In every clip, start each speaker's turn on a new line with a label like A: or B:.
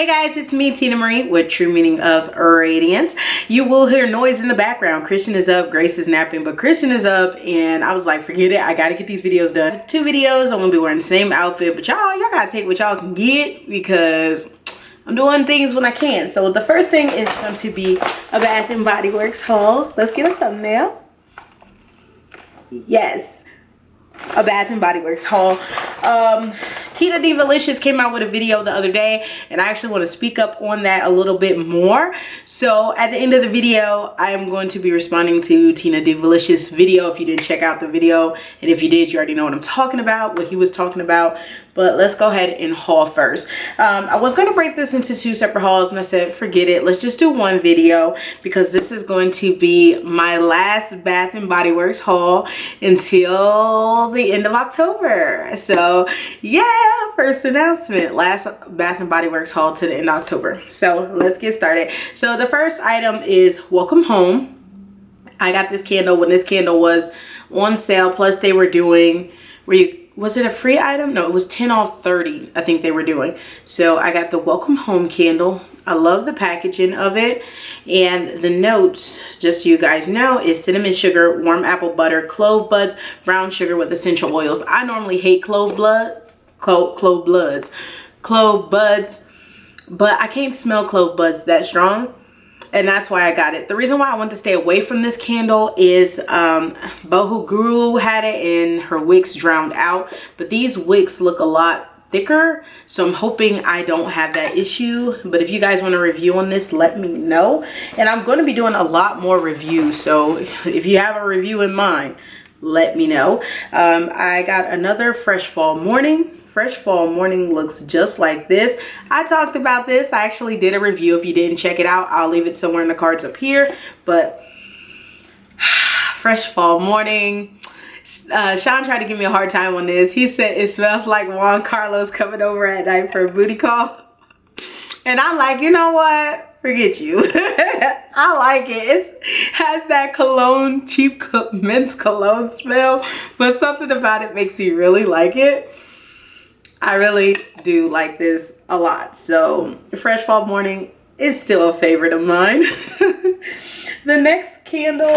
A: Hey guys, it's me, Tina Marie, with True Meaning of Radiance. You will hear noise in the background. Christian is up, Grace is napping, but Christian is up, and I was like, forget it, I gotta get these videos done. 2 videos, I'm gonna be wearing the same outfit, but y'all gotta take what y'all can get because I'm doing things when I can. So the first thing is going to be a Bath & Body Works haul. Let's get a thumbnail. Yes, a Bath & Body Works haul. Tina Divalicious came out with a video the other day, and I actually want to speak up on that a little bit more. So at the end of the video, I am going to be responding to Tina Divalicious' video if you didn't check out the video, and if you did, you already know what I'm talking about, what he was talking about. But let's go ahead and haul first. I was going to break this into 2 separate hauls, and I said forget it, let's just do one video because this is going to be my last Bath & Body Works haul until the end of October. So yeah, first announcement, last Bath & Body Works haul to the end of October. So let's get started. So the first item is Welcome Home. I got this candle when this candle was on sale, plus they were doing was it a free item? No, it was 10 off 30, I think they were doing. So I got the Welcome Home candle. I love the packaging of it. And the notes, just so you guys know, is cinnamon sugar, warm apple butter, clove buds, brown sugar with essential oils. I normally hate clove buds, but I can't smell clove buds that strong. And that's why I got it. The reason why I want to stay away from this candle is Boho Guru had it and her wicks drowned out. But these wicks look a lot thicker. So I'm hoping I don't have that issue. But if you guys want a review on this, let me know. And I'm going to be doing a lot more reviews. So if you have a review in mind, let me know. I got another Fresh Fall Morning. Fresh Fall Morning looks just like this. I talked about this. I actually did a review. If you didn't check it out, I'll leave it somewhere in the cards up here. But Fresh Fall Morning. Sean tried to give me a hard time on this. He said it smells like Juan Carlos coming over at night for a booty call. And I'm like, you know what? Forget you. I like it. It has that cologne, cheap men's cologne smell. But something about it makes me really like it. I really do like this a lot. So Fresh Fall Morning is still a favorite of mine. The next candle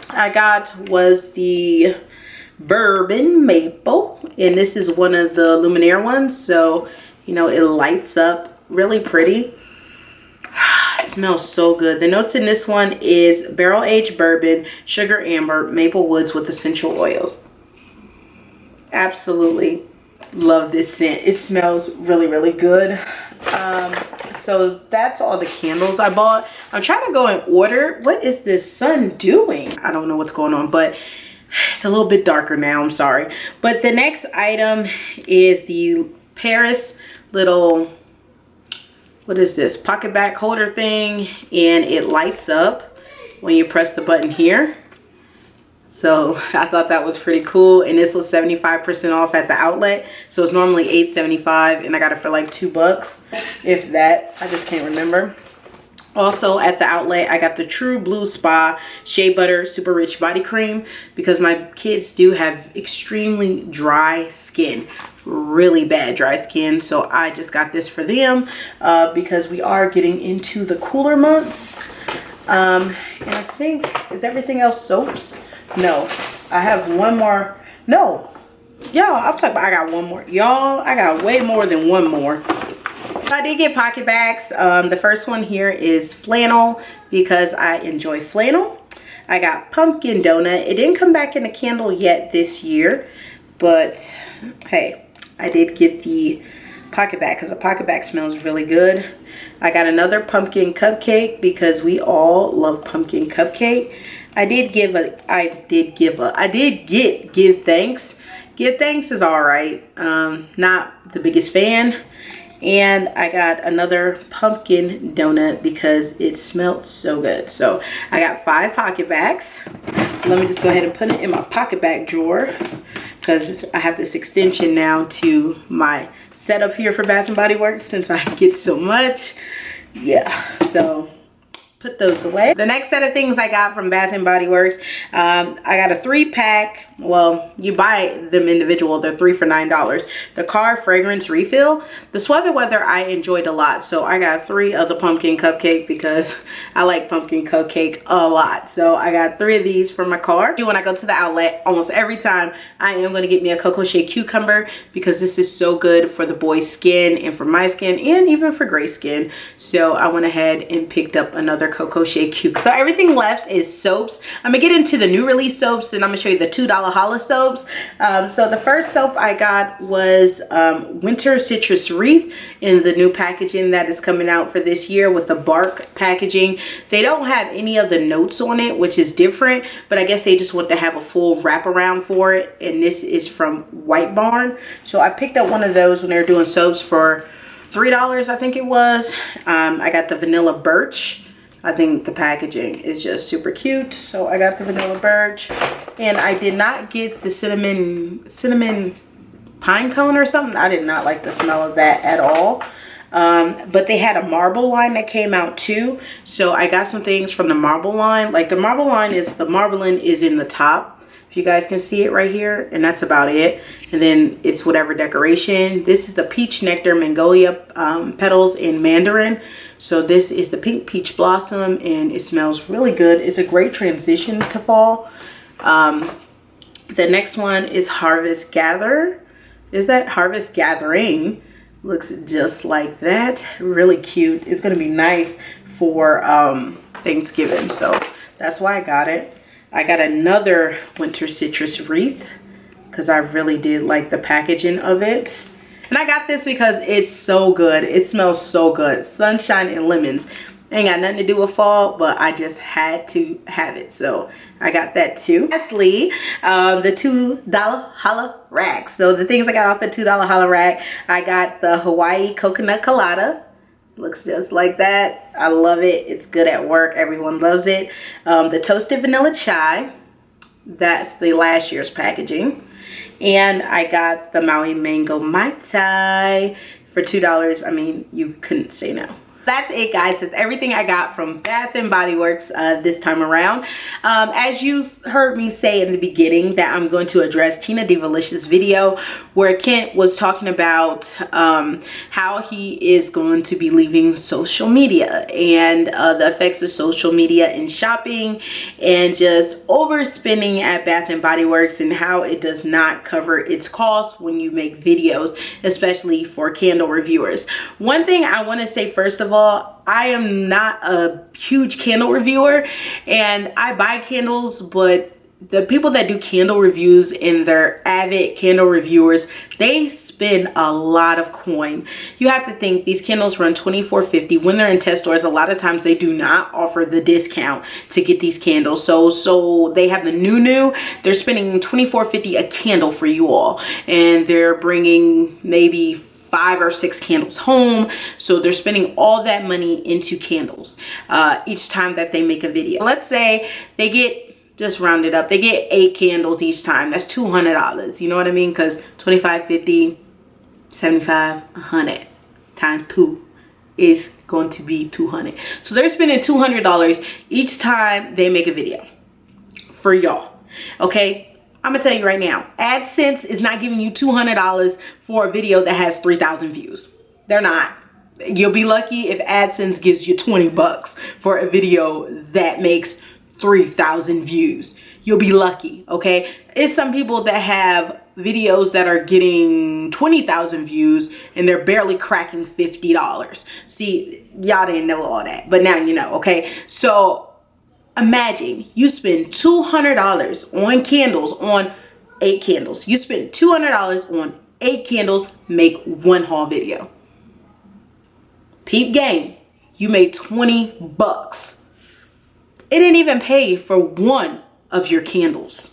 A: I got was the Bourbon Maple. And this is one of the Luminaire ones. So, you know, it lights up really pretty. It smells so good. The notes in this one is barrel aged bourbon, sugar amber, maple woods with essential oils. Absolutely love this scent. It smells really good. So that's all the candles I bought. I'm trying to go in order. What is this sun doing? I don't know what's going on, but it's a little bit darker now. I'm sorry. But the next item is the Paris little, what is this, pocket back holder thing, and it lights up when you press the button here. So I thought that was pretty cool, and this was 75% off at the outlet. So it's normally $8.75, and I got it for like $2, if that. I just can't remember. Also at the outlet, I got the True Blue Spa Shea Butter Super Rich Body Cream because my kids do have extremely dry skin, really bad dry skin. So I just got this for them because we are getting into the cooler months. And I think, is everything else soaps? No, I have one more. No, y'all, I'm talking about I got one more. Y'all, I got way more than one more. So I did get pocket bags. The first one here is flannel because I enjoy flannel. I got pumpkin donut. It didn't come back in a candle yet this year, but hey, I did get the pocket bag because the pocket bag smells really good. I got another pumpkin cupcake because we all love pumpkin cupcake. I did give thanks. Give thanks is all right. Not the biggest fan. And I got another pumpkin donut because it smelled so good. So I got 5 pocket bags. So let me just go ahead and put it in my pocket bag drawer because I have this extension now to my setup here for Bath & Body Works since I get so much. Yeah, so put those away. The next set of things I got from Bath and Body Works, I got a 3-pack. Well, you buy them individual. They're 3 for $9. The car fragrance refill. The Sweater Weather I enjoyed a lot, so I got 3 of the pumpkin cupcake because I like pumpkin cupcake a lot. So I got 3 of these for my car. When I go to the outlet, almost every time I am going to get me a Cocoa Shea cucumber because this is so good for the boy's skin and for my skin and even for gray skin. So I went ahead and picked up another Cocoa Shea cucumber. So everything left is soaps. I'm gonna get into the new release soaps and I'm gonna show you the $2 Holla soaps. So the first soap I got was Winter Citrus Wreath in the new packaging that is coming out for this year with the bark packaging. They don't have any of the notes on it, which is different, but I guess they just want to have a full wraparound for it. And this is from White Barn. So I picked up one of those when they were doing soaps for $3, I think it was. I got the Vanilla Birch. I think the packaging is just super cute, so I got the Vanilla Birch. And I did not get the cinnamon pine cone or something. I did not like the smell of that at all. But they had a marble line that came out too, so I got some things from the marble line. Like the marble line is, the marbling is in the top, if you guys can see it right here, and that's about it. And then it's whatever decoration. This is the Peach Nectar Magnolia petals in Mandarin. So this is the Pink Peach Blossom and it smells really good. It's a great transition to fall. The next one is Harvest Gather. Is that Harvest Gathering? Looks just like that. Really cute. It's going to be nice for Thanksgiving. So that's why I got it. I got another Winter Citrus Wreath because I really did like the packaging of it. And I got this because it's so good. It smells so good. Sunshine and lemons. Ain't got nothing to do with fall, but I just had to have it. So I got that too. Lastly, the $2 Holla rack. So the things I got off the $2 Holla rack, I got the Hawaii Coconut Colada. Looks just like that. I love it. It's good at work. Everyone loves it. The Toasted Vanilla Chai. That's the last year's packaging. And I got the Maui Mango Mai Tai for $2. I mean, you couldn't say no. That's it, guys. That's everything I got from Bath and Body Works this time around. As you heard me say in the beginning, that I'm going to address Tina Divalicious video where Kent was talking about how he is going to be leaving social media and the effects of social media in shopping and just overspending at Bath and Body Works and how it does not cover its costs when you make videos, especially for candle reviewers. One thing I want to say first of all, I am not a huge candle reviewer and I buy candles, but the people that do candle reviews and they're avid candle reviewers, they spend a lot of coin. You have to think these candles run $24.50. When they're in test stores, a lot of times they do not offer the discount to get these candles. So they have the new, they're spending $24.50 a candle for you all, and they're bringing maybe 5 or 6 candles home, so they're spending all that money into candles each time that they make a video. Let's say they get, just round it up, they get 8 candles each time. That's $200. You know what I mean? Because 25, 50, 75, 100 times 2 is going to be 200. So they're spending $200 each time they make a video for y'all. Okay, I'm gonna tell you right now, AdSense is not giving you $200 for a video that has 3,000 views. They're not. You'll be lucky if AdSense gives you 20 bucks for a video that makes 3,000 views. You'll be lucky, okay? It's some people that have videos that are getting 20,000 views and they're barely cracking $50. See, y'all didn't know all that, but now you know, okay? So imagine you spend $200 on candles, on 8 candles. You spend $200 on 8 candles, make 1 haul video. Peep game, you made 20 bucks. It didn't even pay for 1 of your candles.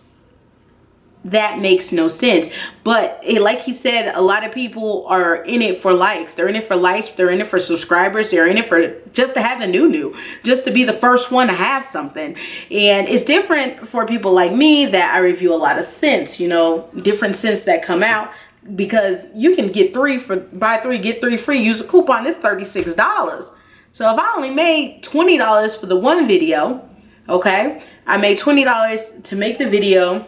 A: That makes no sense. But like he said, a lot of people are in it for likes. They're in it for likes. They're in it for subscribers. They're in it for just to have the new, just to be the first one to have something. And it's different for people like me that I review a lot of scents, you know, different scents that come out, because you can get 3 for buy 3 get 3 free. Use a coupon. It's $36. So if I only made $20 for the one video, okay, I made $20 to make the video,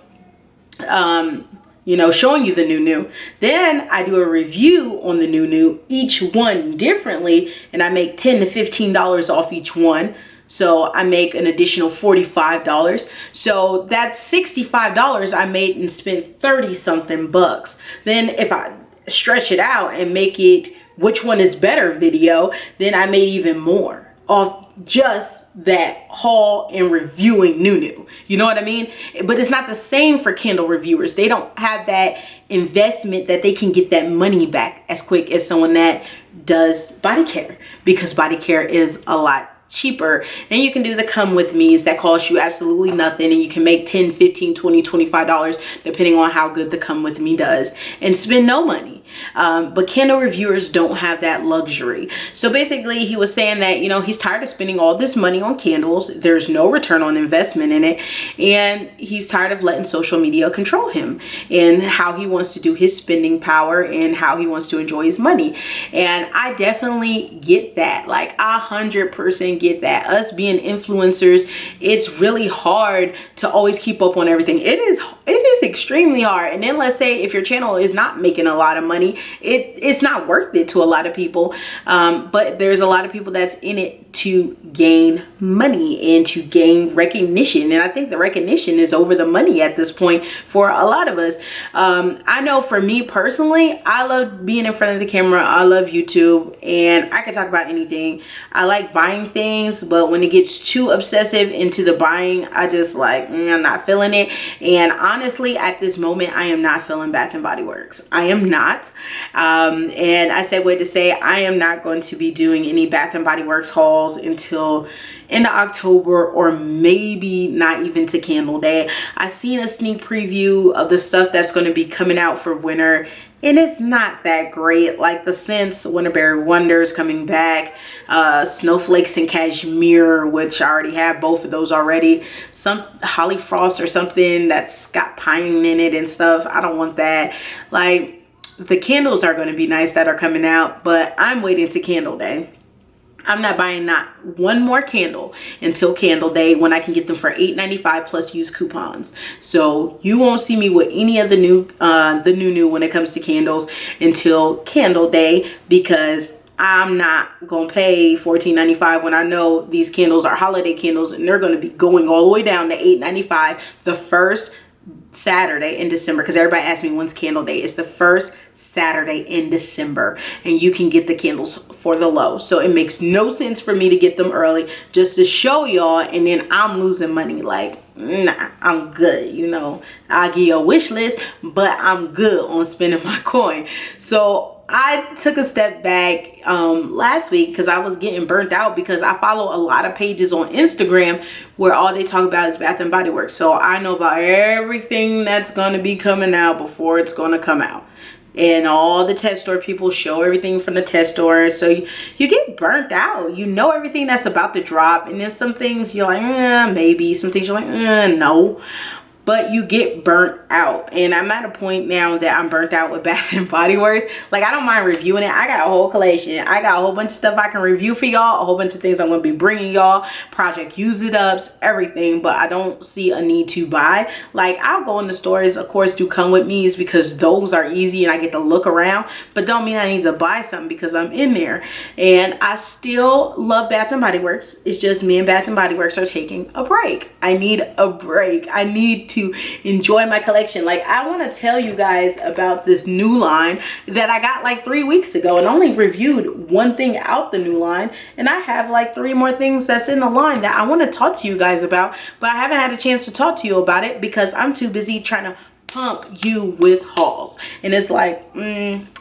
A: you know, showing you the new. Then I do a review on the new, each one differently, and I make $10 to $15 off each one. So I make an additional $45. So that's $65 I made and spent 30 something bucks. Then if I stretch it out and make it which one is better video, then I made even more off just that haul and reviewing new. You know what I mean? But it's not the same for candle reviewers. They don't have that investment that they can get that money back as quick as someone that does body care, because body care is a lot cheaper. And you can do the come with me's that cost you absolutely nothing, and you can make $10, $15, $20, $25 depending on how good the come with me does, and spend no money. But candle reviewers don't have that luxury. So basically he was saying that, you know, he's tired of spending all this money on candles. There's no return on investment in it, and he's tired of letting social media control him and how he wants to do his spending power and how he wants to enjoy his money. And I definitely get that. Like 100% get that. Us being influencers, it's really hard to always keep up on everything. It is extremely hard. And then let's say if your channel is not making a lot of money, it's not worth it to a lot of people. But there's a lot of people that's in it to gain money and to gain recognition. And I think the recognition is over the money at this point for a lot of us. I know for me personally, I love being in front of the camera. I love YouTube, and I can talk about anything. I like buying things, but when it gets too obsessive into the buying, I just like, I'm not feeling it. And honestly, at this moment, I am not feeling Bath and Body Works. I am not. And I said what to say, I am not going to be doing any Bath and Body Works hauls until into October, or maybe not even to Candle Day. I seen a sneak preview of the stuff that's going to be coming out for winter, and it's not that great. Like the scents, Winterberry Wonders coming back, Snowflakes and Cashmere, which I already have both of those already, some Holly Frost or something that's got pine in it and stuff. I don't want that. Like the candles are going to be nice that are coming out, but I'm waiting to Candle Day. I'm not buying not one more candle until Candle Day, when I can get them for $8.95 plus use coupons. So you won't see me with any of the new when it comes to candles until Candle Day, because I'm not gonna pay $14.95 when I know these candles are holiday candles and they're gonna be going all the way down to $8.95 the first Saturday in December. Because everybody asks me when's Candle Day. It's the first Saturday in December, and you can get the candles for the low. So it makes no sense for me to get them early just to show y'all, and then I'm losing money. Like, nah, I'm good. You know, I'll give you a wish list, but I'm good on spending my coin. So I took a step back last week because I was getting burnt out, because I follow a lot of pages on Instagram where all they talk about is Bath and Body Works. So I know about everything that's going to be coming out before it's going to come out. And all the test store people show everything from the test store. So you get burnt out. You know everything that's about to drop. And then some things you're like, maybe. Some things you're like, no. But you get burnt out. And I'm at a point now that I'm burnt out with Bath and Body Works. Like, I don't mind reviewing it. I got a whole collection. I got a whole bunch of stuff I can review for y'all. A whole bunch of things I'm going to be bringing y'all. Project Use It Ups, everything. But I don't see a need to buy. Like, I'll go in the stores, of course, do come with me's, because those are easy and I get to look around. But don't mean I need to buy something because I'm in there. And I still love Bath and Body Works. It's just me and Bath and Body Works are taking a break. I need a break. I need to enjoy my collection. Like, I want to tell you guys about this new line that I got like 3 weeks ago, and only reviewed one thing out the new line, and I have like 3 more things that's in the line that I want to talk to you guys about, but I haven't had a chance to talk to you about it because I'm too busy trying to pump you with hauls. And it's like,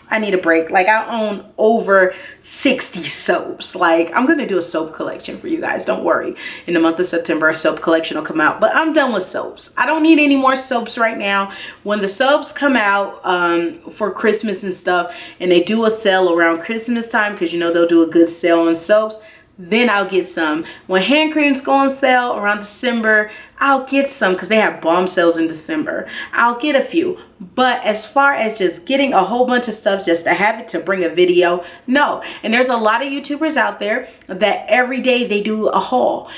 A: I need a break. Like, I own over 60 soaps. Like, I'm gonna do a soap collection for you guys, don't worry. In the month of September, a soap collection will come out, but I'm done with soaps. I don't need any more soaps right now. When the soaps come out for Christmas and stuff, and they do a sale around Christmas time, because you know they'll do a good sale on soaps, then I'll get some. When hand creams go on sale around December, I'll get some because they have bomb sales in December. I'll get a few. But as far as just getting a whole bunch of stuff just to have it to bring a video, no. And there's a lot of YouTubers out there that every day they do a haul.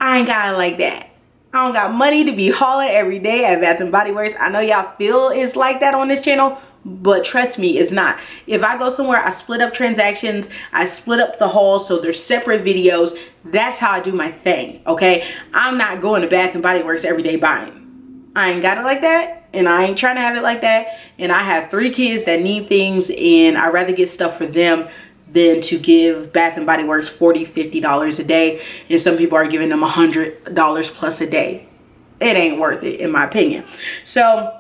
A: I ain't got it like that. I don't got money to be hauling every day at Bath & Body Works. I know y'all feel it's like that on this channel, but trust me, it's not. If I go somewhere, I split up transactions, I split up the haul, so there's separate videos. That's how I do my thing, okay? I'm not going to Bath & Body Works every day buying. I ain't got it like that, and I ain't trying to have it like that. And I have 3 kids that need things, and I'd rather get stuff for them than to give Bath & Body Works $40, $50 a day. And some people are giving them $100 plus a day. It ain't worth it, in my opinion. So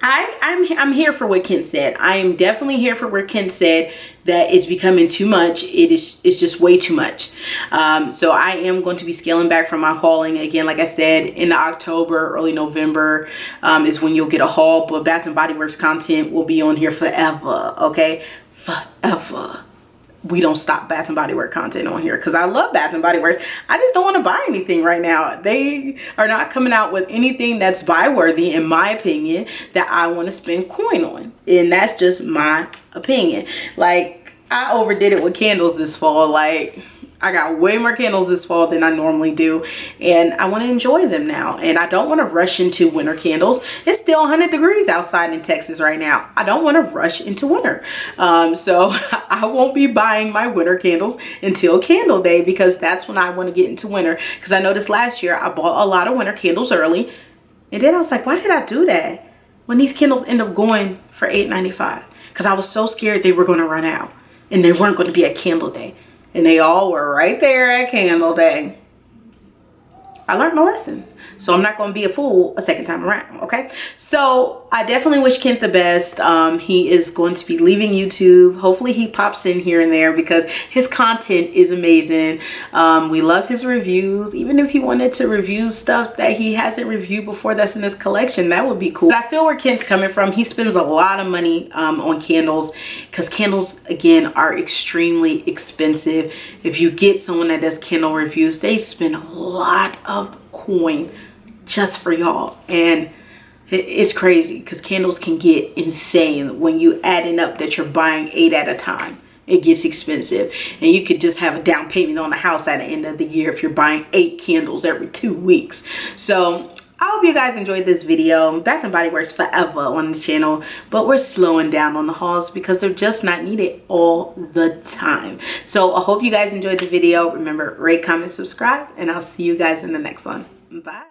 A: I'm here for what Kent said. I am definitely here for what Kent said, that it's becoming too much. It's just way too much. So I am going to be scaling back from my hauling. Again, like I said, in October, early November is when you'll get a haul. But Bath & Body Works content will be on here forever, okay? Forever. We don't stop Bath & Body Works content on here because I love Bath & Body Works. I just don't want to buy anything right now. They are not coming out with anything that's buy worthy, in my opinion, that I want to spend coin on. And that's just my opinion. Like, I overdid it with candles this fall. Like, I got way more candles this fall than I normally do, and I want to enjoy them now. And I don't want to rush into winter candles. It's still 100 degrees outside in Texas right now. I don't want to rush into winter. So I won't be buying my winter candles until candle day, because that's when I want to get into winter. Because I noticed last year I bought a lot of winter candles early, and then I was like, why did I do that? When these candles end up going for $8.95, because I was so scared they were going to run out and they weren't going to be at candle day. And they all were right there at candle day. I learned my lesson. So I'm not going to be a fool a second time around, okay? So I definitely wish Kent the best. He is going to be leaving YouTube. Hopefully he pops in here and there because his content is amazing. We love his reviews. Even if he wanted to review stuff that he hasn't reviewed before that's in his collection, that would be cool. But I feel where Kent's coming from. He spends a lot of money on candles, because candles, again, are extremely expensive. If you get someone that does candle reviews, they spend a lot of coin just for y'all, and it's crazy because candles can get insane when you adding up that you're buying 8 at a time. It gets expensive, and you could just have a down payment on the house at the end of the year if you're buying 8 candles every 2 weeks. So I hope you guys enjoyed this video. Bath & Body Works forever on the channel, but we're slowing down on the hauls because they're just not needed all the time. So I hope you guys enjoyed the video. Remember, rate, comment, subscribe, and I'll see you guys in the next one. Bye.